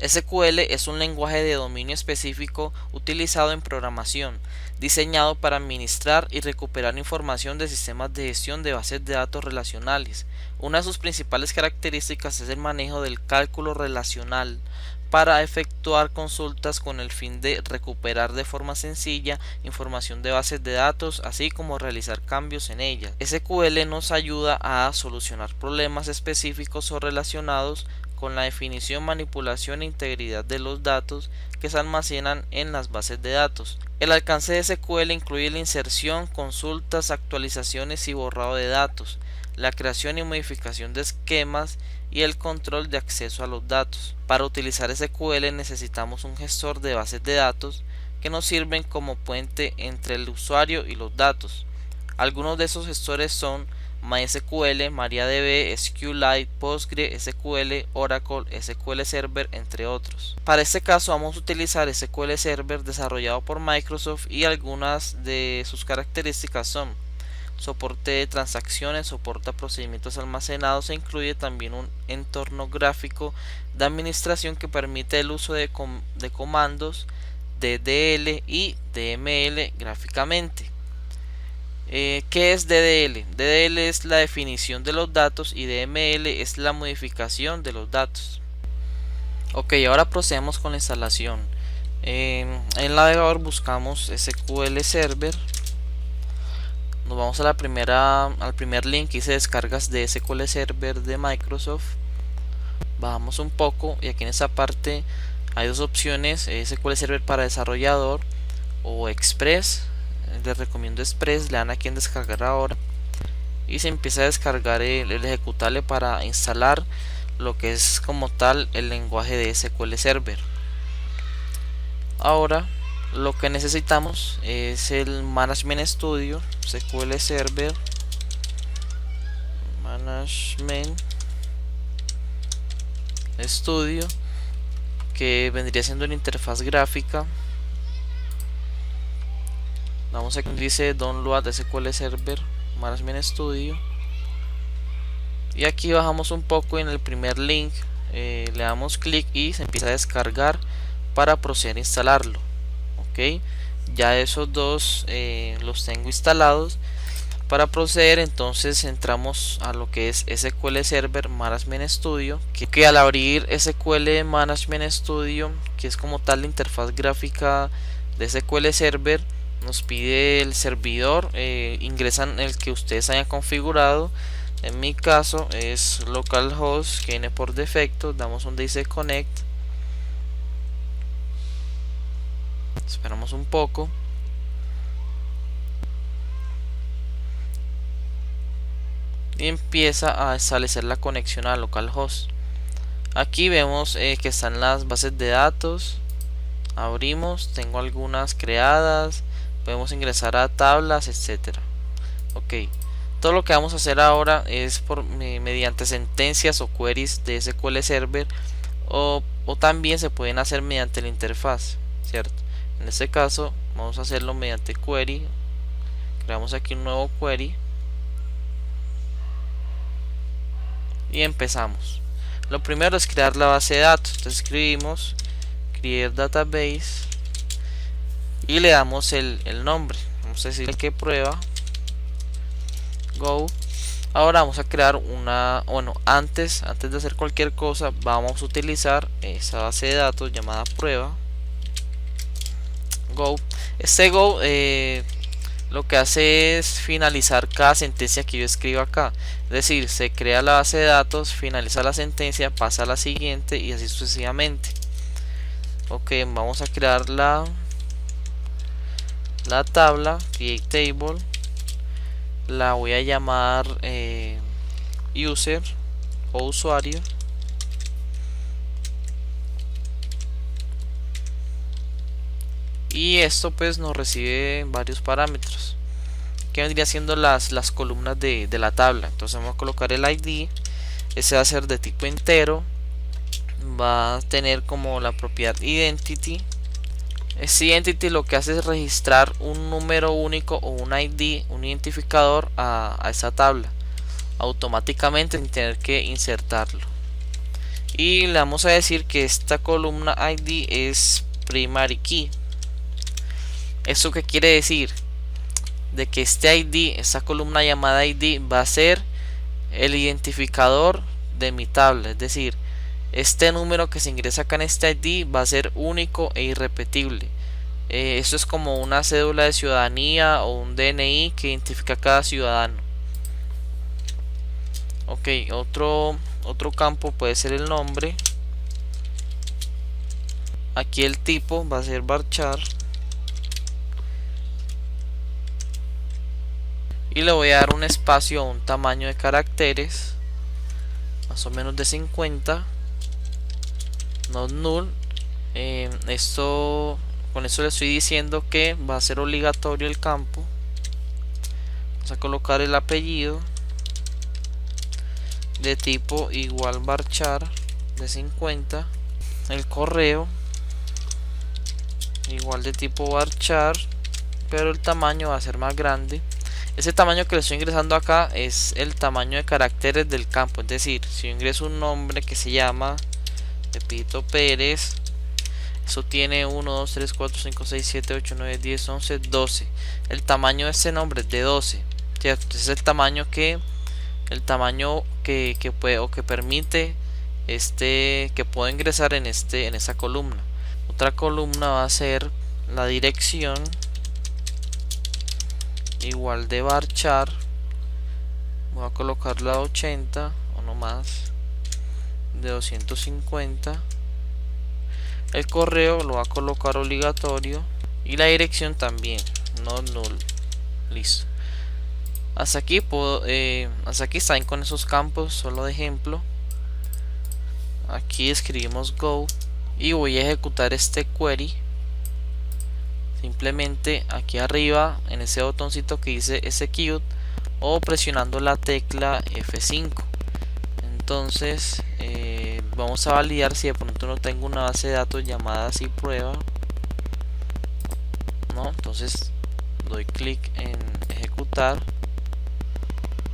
SQL es un lenguaje de dominio específico utilizado en programación, diseñado para administrar y recuperar información de sistemas de gestión de bases de datos relacionales. Una de sus principales características es el manejo del cálculo relacional para efectuar consultas con el fin de recuperar de forma sencilla información de bases de datos, así como realizar cambios en ellas. SQL nos ayuda a solucionar problemas específicos o relacionados con la definición, manipulación e integridad de los datos que se almacenan en las bases de datos. El alcance de SQL incluye la inserción, consultas, actualizaciones y borrado de datos, la creación y modificación de esquemas y el control de acceso a los datos. Para utilizar SQL necesitamos un gestor de bases de datos que nos sirven como puente entre el usuario y los datos. Algunos de esos gestores son MySQL, MariaDB, SQLite, PostgreSQL, Oracle, SQL Server, entre otros. Para este caso vamos a utilizar SQL Server desarrollado por Microsoft y algunas de sus características son soporte de transacciones, soporta procedimientos almacenados e incluye también un entorno gráfico de administración que permite el uso de comandos DDL y DML gráficamente. ¿Qué es DDL? DDL es la definición de los datos y DML es la modificación de los datos. Ok, ahora procedemos con la instalación. En el navegador buscamos SQL Server. Nos vamos a al primer link que dice descargas de SQL Server de Microsoft. Bajamos un poco y aquí en esta parte hay dos opciones: SQL Server para desarrollador o Express. Les recomiendo Express, le dan aquí en descargar ahora y se empieza a descargar el ejecutable para instalar lo que es como tal el lenguaje de SQL Server. Ahora lo que necesitamos es el Management Studio, SQL Server Management Studio, que vendría siendo una interfaz gráfica. Vamos a que dice Download SQL Server Management Studio y aquí bajamos un poco en el primer link, le damos clic y se empieza a descargar para proceder a instalarlo. Ok, ya esos dos los tengo instalados. Para proceder entonces entramos a lo que es SQL Server Management Studio, que al abrir SQL Management Studio, que es como tal la interfaz gráfica de SQL Server, nos pide el servidor, ingresan el que ustedes hayan configurado. En mi caso es localhost, que viene por defecto. Damos donde dice connect, esperamos un poco y empieza a establecer la conexión a localhost. Aquí vemos que están las bases de datos. Abrimos, tengo algunas creadas, podemos ingresar a tablas, etcétera. Ok, todo lo que vamos a hacer ahora es mediante sentencias o queries de SQL Server, o también se pueden hacer mediante la interfaz, ¿cierto? En este caso vamos a hacerlo mediante query. Creamos aquí un nuevo query y empezamos. Lo primero es crear la base de datos. Entonces escribimos create database y le damos el nombre. Vamos a decir que prueba go. Ahora vamos a crear antes de hacer cualquier cosa vamos a utilizar esa base de datos llamada prueba go. Este go lo que hace es finalizar cada sentencia que yo escribo acá. Es decir, se crea la base de datos, finaliza la sentencia, pasa a la siguiente y así sucesivamente. Ok, vamos a crear la tabla create table. La voy a llamar user o usuario. Y esto pues nos recibe varios parámetros que vendría siendo las columnas de la tabla. Entonces vamos a colocar el ID. Ese va a ser de tipo entero, va a tener como la propiedad identity. Este identity lo que hace es registrar un número único o un ID, un identificador a esa tabla automáticamente sin tener que insertarlo. y le vamos a decir que esta columna ID es primary key. ¿Eso qué quiere decir? De que este ID, esta columna llamada ID, va a ser el identificador de mi tabla. Es decir, este número que se ingresa acá en este ID va a ser único e irrepetible. Esto es como una cédula de ciudadanía o un DNI que identifica a cada ciudadano. Ok, otro campo puede ser el nombre. Aquí el tipo va a ser varchar. Y le voy a dar un espacio a un tamaño de caracteres más o menos de 50. Not null. Con eso le estoy diciendo que va a ser obligatorio el campo. Vamos a colocar el apellido de tipo igual varchar de 50. El correo igual de tipo varchar, pero el tamaño va a ser más grande. Ese tamaño que le estoy ingresando acá es el tamaño de caracteres del campo. Es decir, si yo ingreso un nombre que se llama Pepito Pérez, eso tiene 1, 2, 3, 4, 5, 6, 7, 8, 9, 10, 11, 12. El tamaño de este nombre es de 12, ¿cierto? Es el tamaño que puede o que permite que puedo ingresar en esa columna. Otra columna va a ser la dirección igual de varchar. Voy a colocarla a 80 o no más, de 250. El correo lo va a colocar obligatorio y la dirección también, no null. Listo. Hasta aquí están con esos campos, solo de ejemplo. Aquí escribimos go y voy a ejecutar este query. Simplemente aquí arriba en ese botoncito que dice execute o presionando la tecla F5. Entonces vamos a validar si de pronto no tengo una base de datos llamada así prueba. No, entonces doy clic en ejecutar.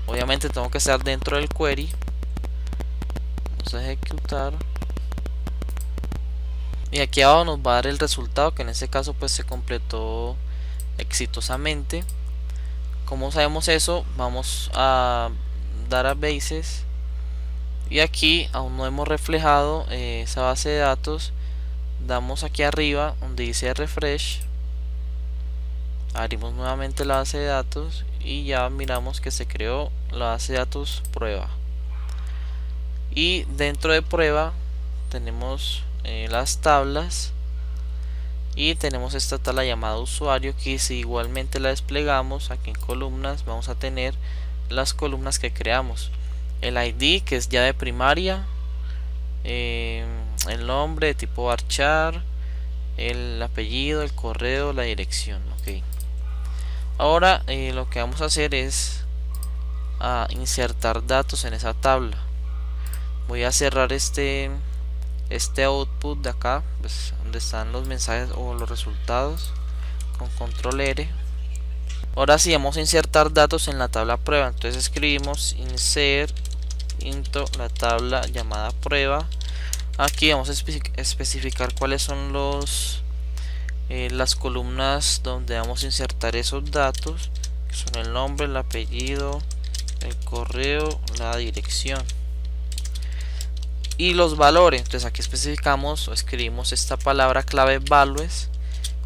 Obviamente tengo que estar dentro del query. Vamos a ejecutar. Y aquí abajo nos va a dar el resultado, que en este caso pues se completó exitosamente. ¿Cómo sabemos eso? Vamos a databases y aquí aún no hemos reflejado esa base de datos. Damos aquí arriba donde dice refresh, abrimos nuevamente la base de datos y ya miramos que se creó la base de datos prueba. Y dentro de prueba tenemos las tablas y tenemos esta tabla llamada usuario, que si igualmente la desplegamos aquí en columnas vamos a tener las columnas que creamos: el ID, que es ya de primaria, el nombre de tipo varchar, el apellido, el correo, la dirección. Ok, ahora lo que vamos a hacer es insertar datos en esa tabla. Voy a cerrar este output de acá, pues, donde están los mensajes o los resultados, con control R. Ahora sí vamos a insertar datos en la tabla prueba. Entonces escribimos insert into la tabla llamada prueba. Aquí vamos a especificar cuáles son las columnas donde vamos a insertar esos datos, que son el nombre, el apellido, el correo, la dirección y los valores. Entonces aquí especificamos o escribimos esta palabra clave values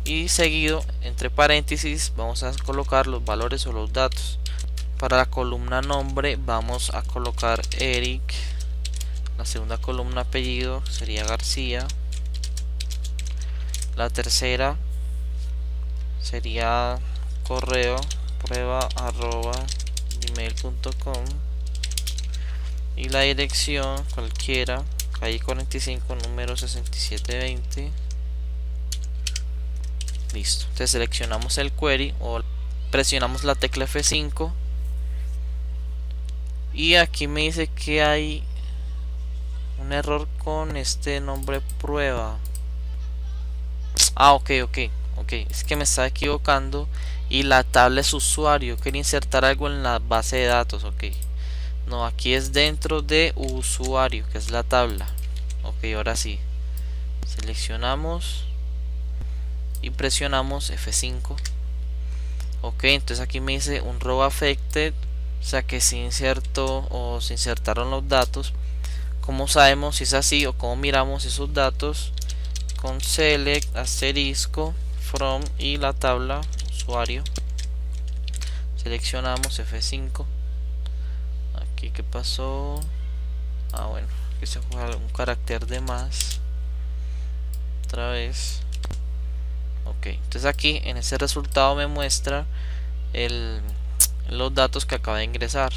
y seguido entre paréntesis vamos a colocar los valores o los datos. Para la columna nombre vamos a colocar Eric. La segunda columna apellido sería García. La tercera sería correo prueba@gmail.com. Y la dirección cualquiera, calle 45, número 6720. Listo. Entonces seleccionamos el query o presionamos la tecla F5 y aquí me dice que hay un error con este nombre prueba. Ok, es que me estaba equivocando y la tabla es usuario. Quería insertar algo en la base de datos. Ok, no, aquí es dentro de usuario, que es la tabla. Ok, ahora sí. Seleccionamos y presionamos F5. Ok, entonces aquí me dice un row affected, o sea que se insertó o se insertaron los datos. ¿Cómo sabemos si es así o cómo miramos esos datos? Con select asterisco from y la tabla usuario. Seleccionamos F5. Aquí qué pasó. Bueno, aquí se juega un carácter de más. Otra vez. Ok, entonces aquí en este resultado me muestra los datos que acaba de ingresar.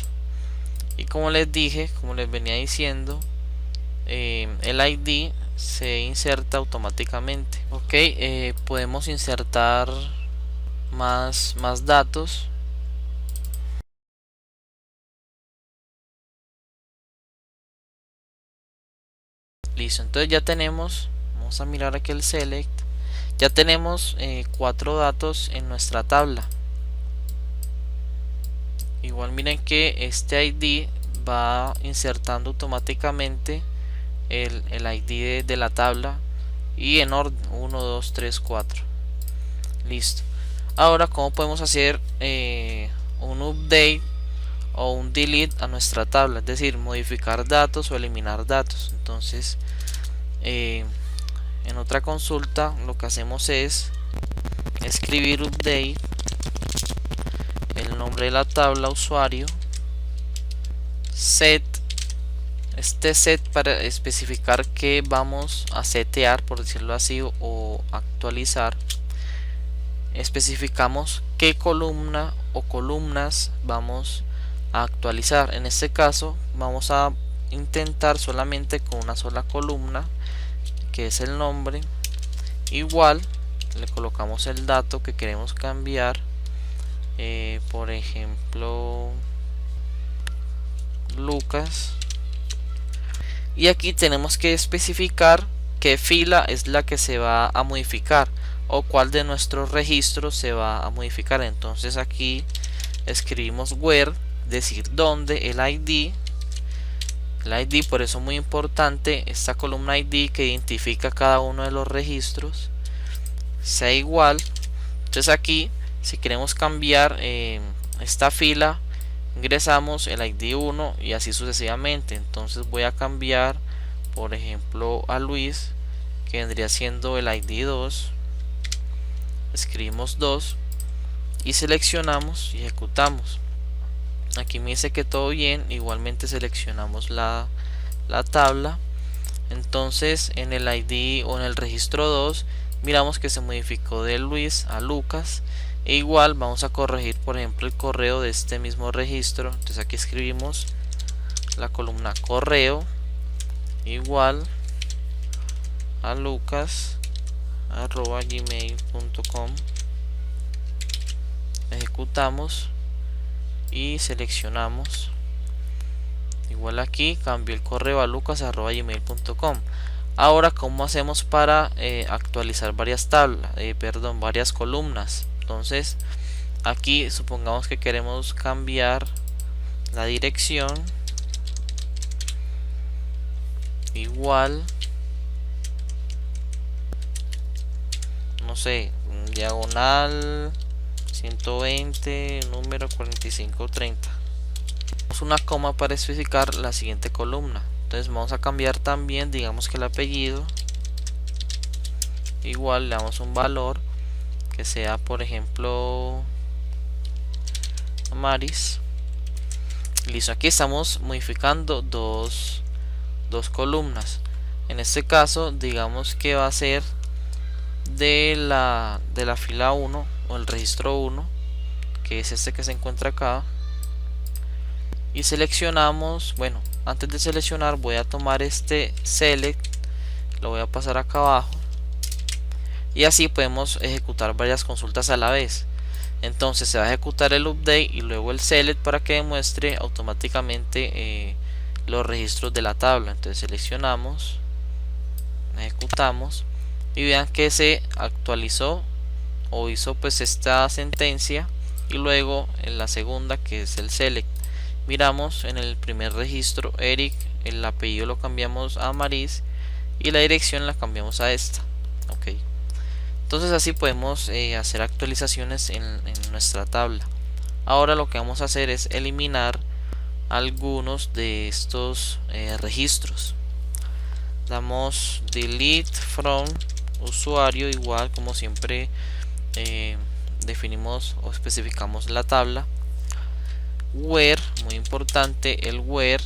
Y como les dije, como les venía diciendo, el ID se inserta automáticamente. Ok, podemos insertar más datos. Listo, entonces ya tenemos, vamos a mirar aquí el select, ya tenemos 4 datos en nuestra tabla. Igual miren que este ID va insertando automáticamente el ID de la tabla y en orden 1, 2, 3, 4. Listo. Ahora, ¿cómo podemos hacer un update o un delete a nuestra tabla? Es decir, modificar datos o eliminar datos. Entonces, en otra consulta lo que hacemos es escribir update, el nombre de la tabla usuario, set, este set para especificar que vamos a setear, por decirlo así, o actualizar. Especificamos qué columna o columnas vamos a actualizar. En este caso vamos a intentar solamente con una sola columna, que es el nombre. Igual le colocamos el dato que queremos cambiar, por ejemplo Lucas, y aquí tenemos que especificar qué fila es la que se va a modificar o cuál de nuestros registros se va a modificar. Entonces aquí escribimos where, decir dónde, el ID, por eso muy importante esta columna ID que identifica cada uno de los registros, sea igual. Entonces aquí si queremos cambiar esta fila, ingresamos el ID 1 y así sucesivamente. Entonces voy a cambiar por ejemplo a Luis, que vendría siendo el ID 2. Escribimos 2 y seleccionamos y ejecutamos. Aquí me dice que todo bien. Igualmente seleccionamos la tabla. Entonces en el ID o en el registro 2 miramos que se modificó de Luis a Lucas. E igual vamos a corregir por ejemplo el correo de este mismo registro. Entonces aquí escribimos la columna correo igual a lucas@gmail.com. ejecutamos y seleccionamos. Igual aquí cambio el correo a lucas@gmail.com. Ahora, ¿cómo hacemos para actualizar varias tablas? Varias columnas. Entonces aquí supongamos que queremos cambiar la dirección, igual no sé, diagonal 120 número 4530. Una coma para especificar la siguiente columna. Entonces vamos a cambiar también, digamos que el apellido, igual le damos un valor que sea por ejemplo Maris. Listo, aquí estamos modificando dos columnas. En este caso digamos que va a ser de la fila 1 o el registro 1, que es este que se encuentra acá, y seleccionamos. Bueno, antes de seleccionar voy a tomar este select, lo voy a pasar acá abajo y así podemos ejecutar varias consultas a la vez. Entonces se va a ejecutar el update y luego el select para que demuestre automáticamente los registros de la tabla. Entonces seleccionamos, ejecutamos y vean que se actualizó o hizo pues esta sentencia. Y luego en la segunda, que es el select, miramos en el primer registro Eric, el apellido lo cambiamos a Maris y la dirección la cambiamos a esta. Ok, entonces así podemos hacer actualizaciones en nuestra tabla. Ahora lo que vamos a hacer es eliminar algunos de estos registros. Damos delete from usuario, igual como siempre definimos o especificamos la tabla. Where, muy importante el where,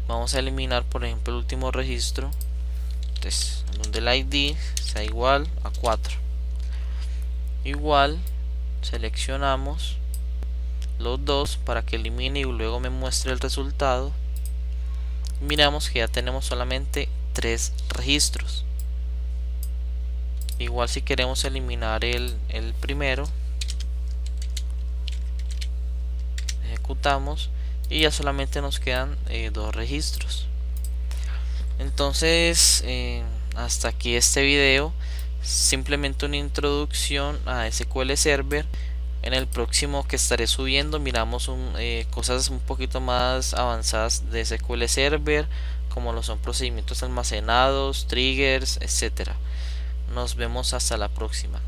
vamos a eliminar por ejemplo el último registro, entonces donde el ID sea igual a 4. Igual seleccionamos los dos para que elimine y luego me muestre el resultado. Miramos que ya tenemos solamente 3 registros. Igual si queremos eliminar el primero, ejecutamos y ya solamente nos quedan 2 registros. Entonces hasta aquí este video, simplemente una introducción a SQL Server. En el próximo que estaré subiendo miramos cosas un poquito más avanzadas de SQL Server, como lo son procedimientos almacenados, triggers, etcétera. Nos vemos hasta la próxima.